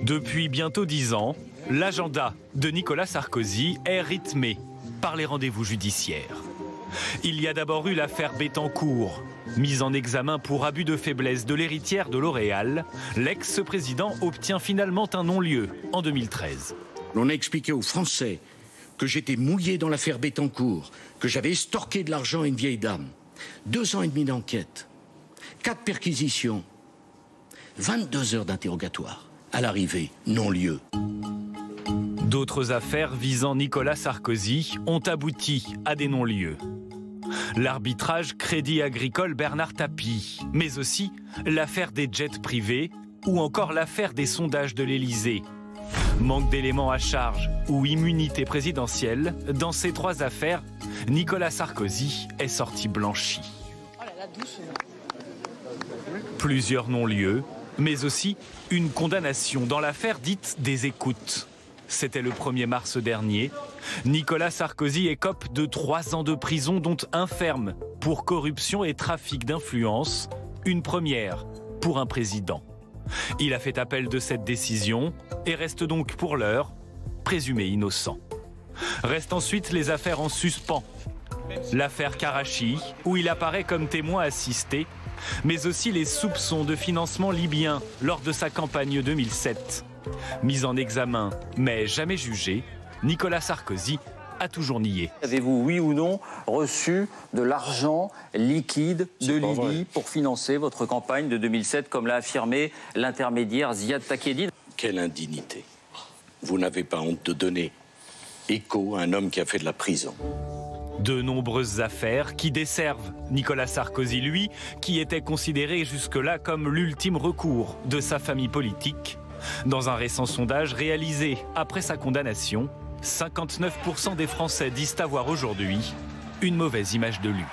Depuis bientôt 10 ans, l'agenda de Nicolas Sarkozy est rythmé par les rendez-vous judiciaires. Il y a d'abord eu l'affaire Bettencourt. Mise en examen pour abus de faiblesse de l'héritière de L'Oréal, l'ex-président obtient finalement un non-lieu en 2013. On a expliqué aux Français que j'étais mouillé dans l'affaire Bettencourt, que j'avais estorqué de l'argent à une vieille dame. 2 ans et demi d'enquête, 4 perquisitions, 22 heures d'interrogatoire. À l'arrivée, non-lieu. D'autres affaires visant Nicolas Sarkozy ont abouti à des non-lieux. L'arbitrage Crédit Agricole Bernard Tapie, mais aussi l'affaire des jets privés ou encore l'affaire des sondages de l'Élysée. Manque d'éléments à charge ou immunité présidentielle, dans ces 3 affaires, Nicolas Sarkozy est sorti blanchi. Plusieurs non-lieux, mais aussi une condamnation dans l'affaire dite des écoutes. C'était le 1er mars dernier. Nicolas Sarkozy écope de 3 ans de prison, dont 1 ferme pour corruption et trafic d'influence, une première pour un président. Il a fait appel de cette décision et reste donc pour l'heure présumé innocent. Restent ensuite les affaires en suspens. L'affaire Karachi, où il apparaît comme témoin assisté, mais aussi les soupçons de financement libyen lors de sa campagne 2007. Mis en examen, mais jamais jugé, Nicolas Sarkozy a toujours nié. Avez-vous, oui ou non, reçu de l'argent liquide de Libye pour financer votre campagne de 2007, comme l'a affirmé l'intermédiaire Ziad Takieddine? Quelle indignité. Vous n'avez pas honte de donner écho à un homme qui a fait de la prison. De nombreuses affaires qui desservent Nicolas Sarkozy, lui, qui était considéré jusque-là comme l'ultime recours de sa famille politique. Dans un récent sondage réalisé après sa condamnation, 59% des Français disent avoir aujourd'hui une mauvaise image de lui.